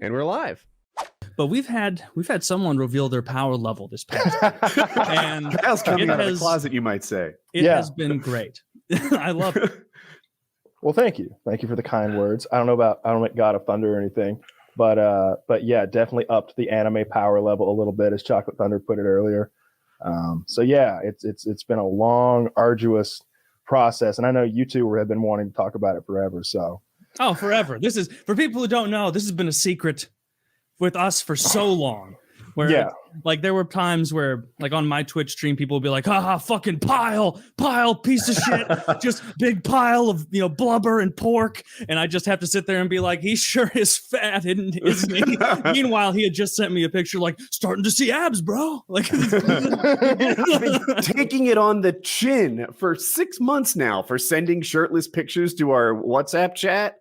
And we're live. But we've had someone reveal their power level this past week. And Kyle's coming out of the closet, you might say. It has been great. I love it. Well, thank you. Thank you for the kind words. I don't know God of Thunder or anything, but yeah, definitely upped the anime power level a little bit, as Chocolate Thunder put it earlier. So yeah, it's been a long, arduous process, and I know you two have been wanting to talk about it forever. So. Oh, forever. This is, for people who don't know, this has been a secret with us for so long. Where like there were times where like on my Twitch stream, people would be like, haha, fucking pile, piece of shit, just big pile of, blubber and pork. And I just have to sit there and be like, he sure is fat, isn't he? Meanwhile, he had just sent me a picture like, starting to see abs, bro. Like taking it on the chin for 6 months now for sending shirtless pictures to our WhatsApp chat.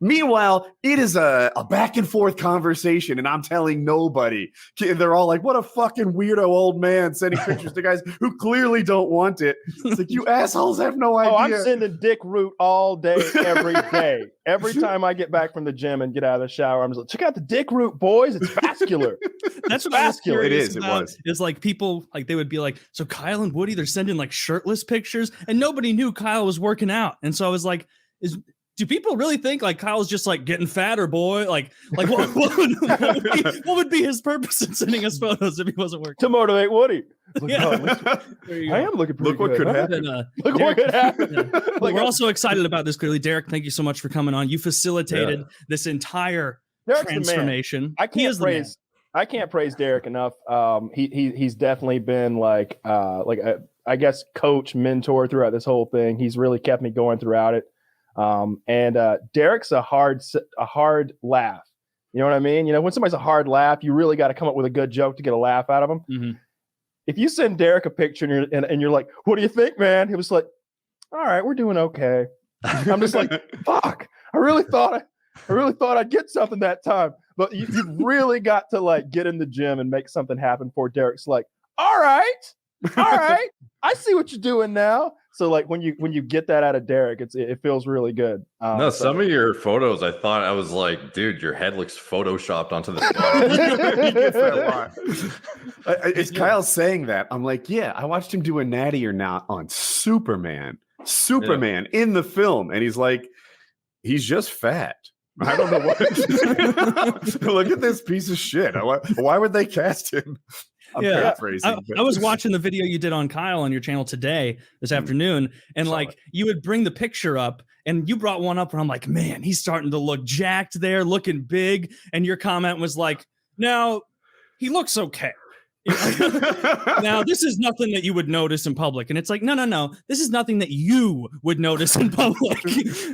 Meanwhile, it is a back and forth conversation, and I'm telling nobody. They're all like, what a fucking weirdo old man sending pictures to guys who clearly don't want it. It's like, you assholes have no idea. Oh, I'm sending dick root all day, every day. Every time I get back from the gym and get out of the shower, I'm just like, check out the dick root, boys. It's vascular. That's what vascular. It is. It was. It's like people, like they would be like, so Kyle and Woody, they're sending like shirtless pictures, and nobody knew Kyle was working out. And so I was like, do people really think like Kyle's just like getting fatter, boy? Like what would be his purpose in sending us photos if he wasn't working? To motivate Woody. Like, yeah. I am looking pretty good. What could happen. Look what could happen. We're also excited about this, clearly. Derek, thank you so much for coming on. You facilitated this entire transformation. I can't praise Derek enough. He's definitely been like I guess coach, mentor throughout this whole thing. He's really kept me going throughout it. And Derek's a hard laugh. You know what I mean? When somebody's a hard laugh, you really got to come up with a good joke to get a laugh out of them. Mm-hmm. If you send Derek a picture and you're like, what do you think, man? He was like, all right, we're doing okay. I'm just like, fuck, I really thought I'd get something that time. But you've really got to like get in the gym and make something happen for Derek's like, all right, I see what you're doing now. So like when you get that out of Derek, it feels really good. Some of your photos, I thought, I was like, dude, your head looks photoshopped onto the spot. It's Kyle saying that. I'm like, yeah, I watched him do a natty or not on Superman in the film. And he's like, he's just fat. I don't know what. Look at this piece of shit. Why would they cast him? I'm paraphrasing. I was watching the video you did on Kyle on your channel this afternoon, and like you would bring the picture up, and you brought one up, and I'm like, man, he's starting to look jacked there, looking big. And your comment was like, now he looks okay. Now this is nothing that you would notice in public, and it's like, no, this is nothing that you would notice in public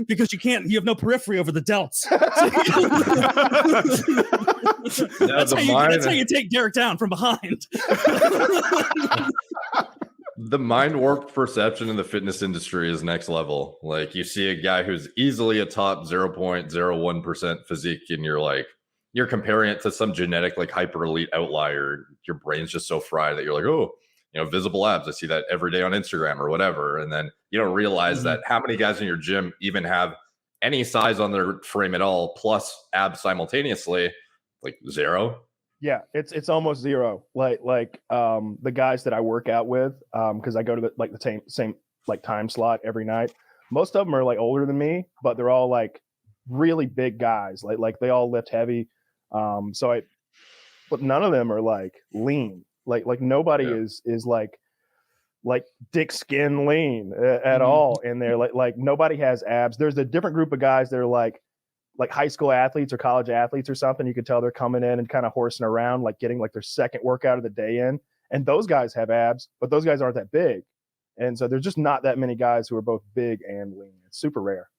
because you have no periphery over the delts. That's how you take Derek down from behind. The mind warped perception in the fitness industry is next level. Like you see a guy who's easily a top 0.01% physique, and you're comparing it to some genetic like hyper elite outlier. Your brain's just so fried that you're like, oh, visible abs. I see that every day on Instagram or whatever. And then you don't realize that how many guys in your gym even have any size on their frame at all, plus abs simultaneously, like zero. Yeah, it's almost zero. Like the guys that I work out with, because I go to the same like time slot every night. Most of them are like older than me, but they're all like really big guys. Like they all lift heavy. But none of them are like lean. Like nobody is like dick skin lean at all in there. Like nobody has abs. There's a different group of guys that are like high school athletes or college athletes or something. You could tell they're coming in and kind of horsing around, like getting like their second workout of the day in. And those guys have abs, but those guys aren't that big. And so there's just not that many guys who are both big and lean. It's super rare.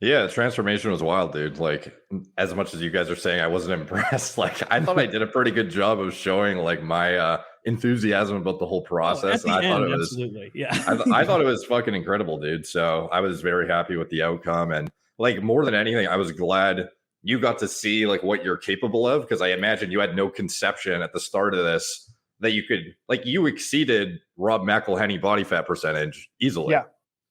Yeah, transformation was wild, dude. Like, as much as you guys are saying I wasn't impressed, like I thought I did a pretty good job of showing like my enthusiasm about the whole process. And I thought it was absolutely, yeah. I thought it was fucking incredible, dude. So I was very happy with the outcome, and like more than anything, I was glad you got to see like what you're capable of, because I imagine you had no conception at the start of this that you could you exceeded Rob McElhenney body fat percentage easily.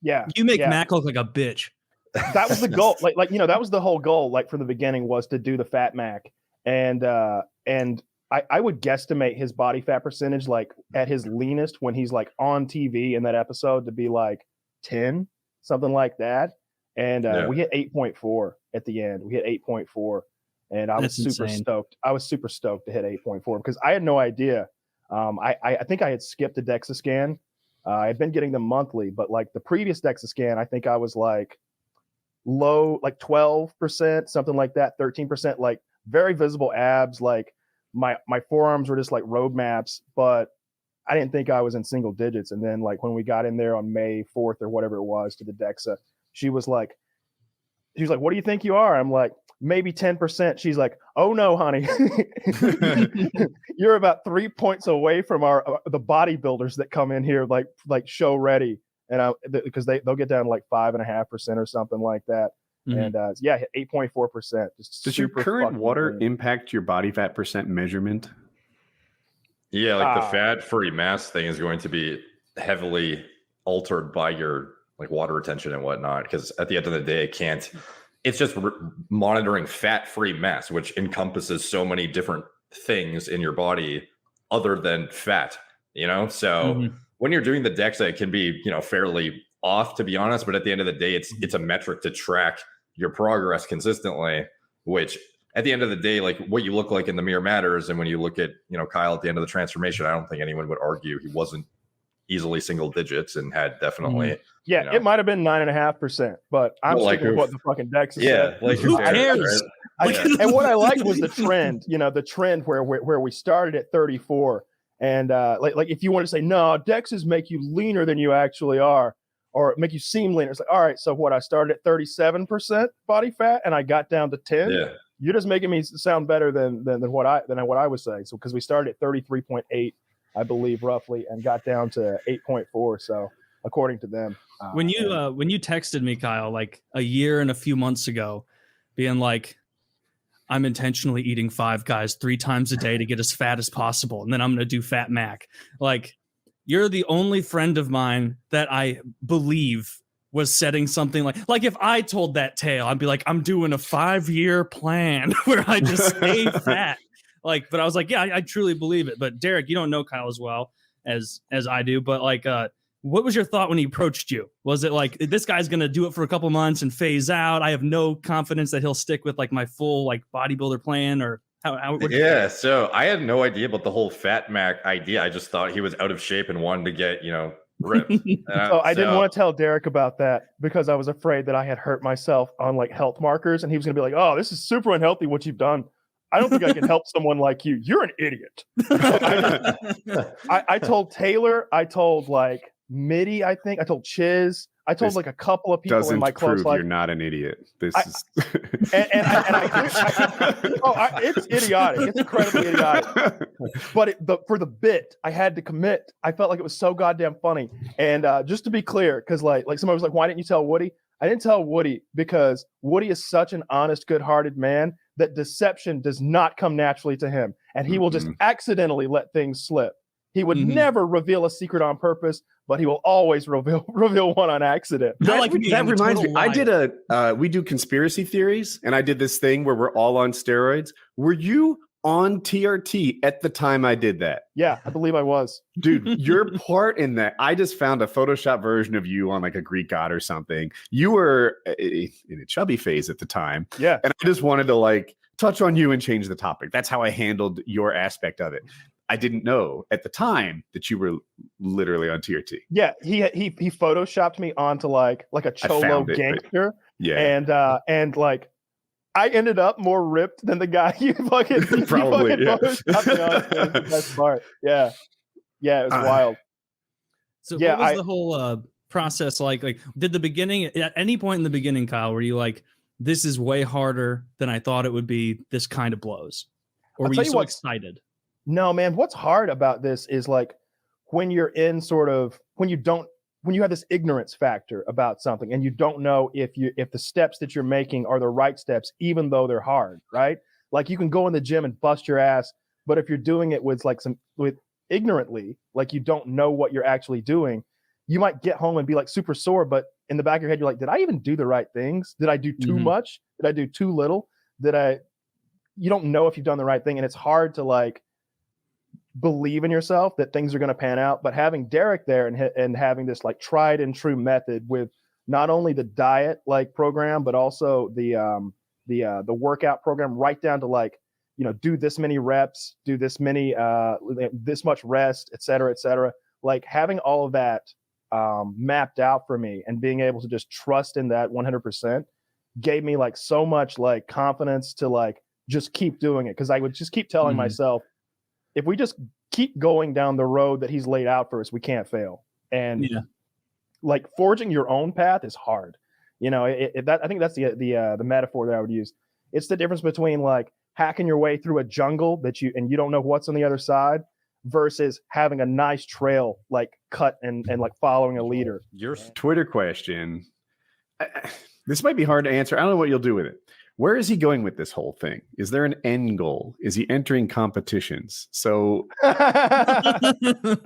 Yeah. You make Mac look like a bitch. that was the goal. Like that was the whole goal. Like from the beginning was to do the Fat Mac, and I would guesstimate his body fat percentage like at his leanest when he's like on TV in that episode to be like 10, something like that. And we hit 8.4 at the end. We hit 8.4, and I was super stoked. I was super stoked to hit 8.4 because I had no idea. I think I had skipped a DEXA scan. I had been getting them monthly, but like the previous DEXA scan, I think I was like low, like 12%, something like that, 13%, like very visible abs. Like my forearms were just like road maps, but I didn't think I was in single digits. And then like when we got in there on May 4th or whatever it was to the DEXA, she was like, what do you think you are? I'm like, maybe 10%. She's like, oh no, honey, you're about 3 points away from the bodybuilders that come in here like show ready, and because they'll get down to like 5.5% or something like that. And yeah, hit 8.4%. Does your current water impact your body fat percent measurement? Yeah, like the fat-free mass thing is going to be heavily altered by your like water retention and whatnot, because at the end of the day, it's just monitoring fat-free mass, which encompasses so many different things in your body other than fat, So when you're doing the DEXA, it can be, fairly off, to be honest, but at the end of the day, it's a metric to track your progress consistently, which at the end of the day, like what you look like in the mirror matters. And when you look at, Kyle at the end of the transformation, I don't think anyone would argue he wasn't easily single digits and had definitely it might have been 9.5%, but I'm sticking with what the fucking DEXA said. Like who cares? Right? And what I liked was the trend, the trend where we started at 34, and like if you want to say no, DEXAs make you leaner than you actually are, or make you seem leaner, it's like, all right, so what, I started at 37% body fat and I got down to 10. Yeah, you're just making me sound better than what I was saying. So because we started at 33.8, I believe, roughly, and got down to 8.4. So according to them, when you texted me, Kyle, like a year and a few months ago, being like, I'm intentionally eating Five Guys 3 times a day to get as fat as possible, and then I'm going to do Fat Mac. Like, you're the only friend of mine that I believe was setting something like if I told that tale, I'd be like, I'm doing a 5-year plan where I just stay fat. But I was like, yeah, I truly believe it. But Derek, you don't know Kyle as well as I do, but what was your thought when he approached you? Was it like, this guy's going to do it for a couple months and phase out? I have no confidence that he'll stick with like my full like bodybuilder plan, or how yeah. So I had no idea about the whole Fat Mac idea. I just thought he was out of shape and wanted to get, ripped. So I didn't want to tell Derek about that because I was afraid that I had hurt myself on like health markers, and he was going to be like, oh, this is super unhealthy what you've done. I don't think I can help someone like you. You're an idiot. I told Taylor, I told like Mitty, I think I told Chiz, I told like a couple of people in my close life. You're not an idiot. This is it's idiotic. It's incredibly idiotic. But for the bit, I had to commit. I felt like it was so goddamn funny. And just to be clear, because like somebody was like, why didn't you tell Woody? I didn't tell Woody because Woody is such an honest, good-hearted man that deception does not come naturally to him, and he will just accidentally let things slip. He would never reveal a secret on purpose, but he will always reveal one on accident. That reminds me. I did we do conspiracy theories, and I did this thing where we're all on steroids. Were you on TRT at the time I did that? Yeah, I believe I was. Dude, your part in that, I just found a Photoshop version of you on like a Greek god or something. You were in a chubby phase at the time. Yeah. And I just wanted to like touch on you and change the topic. That's how I handled your aspect of it. I didn't know at the time that you were literally on TRT. Yeah, he photoshopped me onto like a cholo gangster. And like I ended up more ripped than the guy you fucking probably. Photoshopped me on. That's the best part. Yeah, it was wild. So what was the whole process like? Like, did the beginning at any point in the beginning, Kyle, were you like, this is way harder than I thought it would be? This kind of blows, or were you so excited? No, man. What's hard about this is like when you're in when you have this ignorance factor about something and you don't know if the steps that you're making are the right steps, even though they're hard, right? Like you can go in the gym and bust your ass, but if you're doing it with ignorantly, like you don't know what you're actually doing, you might get home and be like super sore, but in the back of your head, you're like, did I even do the right things? Did I do too much? Did I do too little? You don't know if you've done the right thing. And it's hard to like believe in yourself that things are going to pan out. But having Derek there and having this like tried and true method with not only the diet like program, but also the workout program, right down to like, you know, do this many reps, do this many, this much rest, et cetera, like having all of that mapped out for me and being able to just trust in that 100% gave me like so much like confidence to like just keep doing it. Cause I would just keep telling myself, if we just keep going down the road that he's laid out for us, we can't fail. And like forging your own path is hard. You know, I think that's the metaphor that I would use. It's the difference between like hacking your way through a jungle that you don't know what's on the other side versus having a nice trail like cut and like following a leader. Your Twitter question. This might be hard to answer. I don't know what you'll do with it. Where is he going with this whole thing? Is there an end goal? Is he entering competitions? So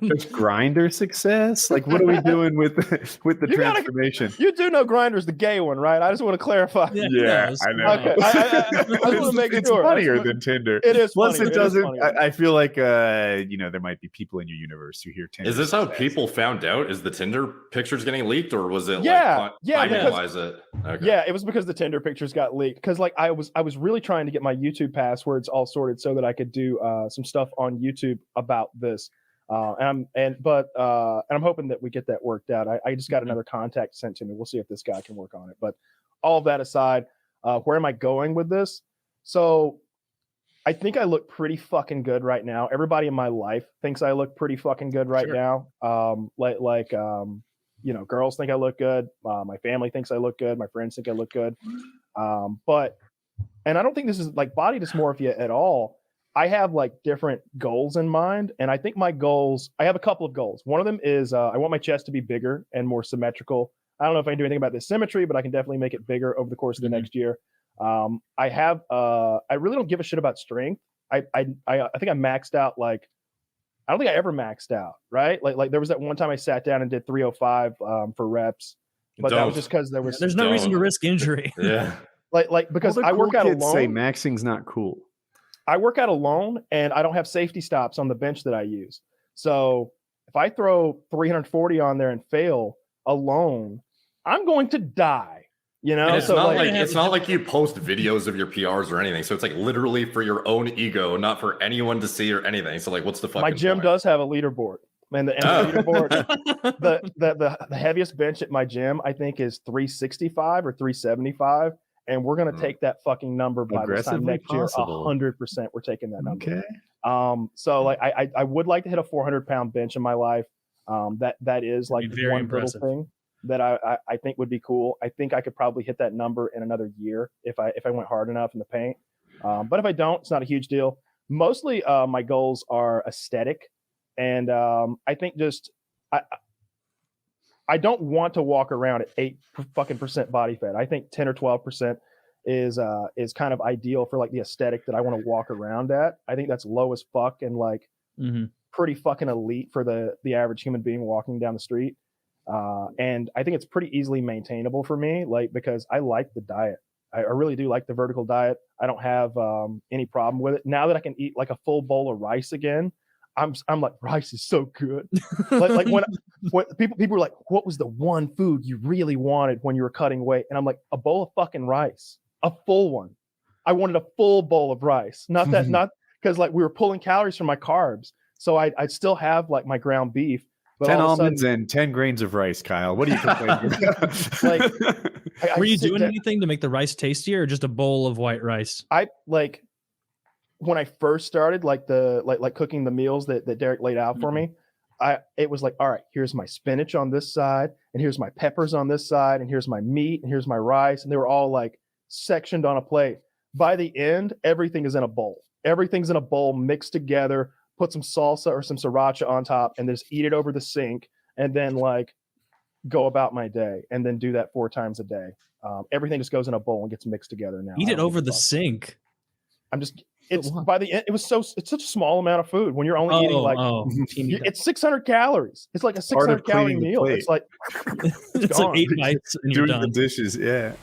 just grinder success? Like, what are we doing with the transformation? You do know Grinder's the gay one, right? I just want to clarify. Yeah, I know. Okay. I just want to make it's sure. funnier than Tinder. It is. Plus, funny. it doesn't. I feel like you know, there might be people in your universe who hear Tinder. Is this how people found out? Is the Tinder pictures getting leaked, or was it because, it? Okay. Yeah, it was because the Tinder pictures got leaked. Because like I was really trying to get my YouTube passwords all sorted so that I could do some stuff on YouTube about this. And I'm hoping that we get that worked out. I just got another contact sent to me. We'll see if this guy can work on it. But all of that aside, where am I going with this? So I think I look pretty fucking good right now. Everybody in my life thinks I look pretty fucking good right now. You know, girls think I look good. My family thinks I look good. My friends think I look good. And I don't think this is like body dysmorphia at all. I have like different goals in mind. And I think my goals, I have a couple of goals. One of them is I want my chest to be bigger and more symmetrical. I don't know if I can do anything about this symmetry, but I can definitely make it bigger over the course of the next year. I really don't give a shit about strength. I think I maxed out like, I don't think I ever maxed out, right? Like there was that one time I sat down and did 305 for reps, but that was just because there's no reason to risk injury. Yeah. Like because I work out alone. Say maxing's not cool. I work out alone and I don't have safety stops on the bench that I use. So if I throw 340 on there and fail alone, I'm going to die. You know, and it's not like you post videos of your PRs or anything. So it's like literally for your own ego, not for anyone to see or anything. So like, what's the fucking My gym point? Does have a leaderboard, and the leaderboard, the heaviest bench at my gym, I think, is 365 or 375, and we're gonna take that fucking number by this time next year. 100%, we're taking that number. Okay. So like, I would like to hit a 400-pound bench in my life. That is like one impressive little thing that I think would be cool. I think I could probably hit that number in another year if I went hard enough in the paint. But if I don't, it's not a huge deal. Mostly my goals are aesthetic. And I think just I don't want to walk around at 8% body fat. I think 10 or 12% is kind of ideal for like the aesthetic that I want to walk around at. I think that's low as fuck and like pretty fucking elite for the average human being walking down the street. And I think it's pretty easily maintainable for me, like, because I like the diet. I really do like the vertical diet. I don't have any problem with it. Now that I can eat like a full bowl of rice again, I'm like, rice is so good. like when people were like, what was the one food you really wanted when you were cutting weight? And I'm like, a bowl of fucking rice, a full one. I wanted a full bowl of rice, not because like we were pulling calories from my carbs. So I'd still have like my ground beef. But 10 almonds and 10 grains of rice, Kyle. What are you complaining about? Like, were you doing anything to make the rice tastier, or just a bowl of white rice? I like when I first started, like cooking the meals that Derek laid out for me. It was like, all right, here's my spinach on this side, and here's my peppers on this side, and here's my meat, and here's my rice, and they were all like sectioned on a plate. By the end, everything is in a bowl. Everything's in a bowl mixed together. Put some salsa or some sriracha on top and just eat it over the sink, and then like go about my day, and then do that 4 times a day. Everything just goes in a bowl and gets mixed together now. Eat it over the sink. I'm just it's by the end. It's such a small amount of food when you're only eating like it's 600 calories. It's like a 600 calorie meal. It's like it's like 8 bites and you're doing done. the dishes. Yeah.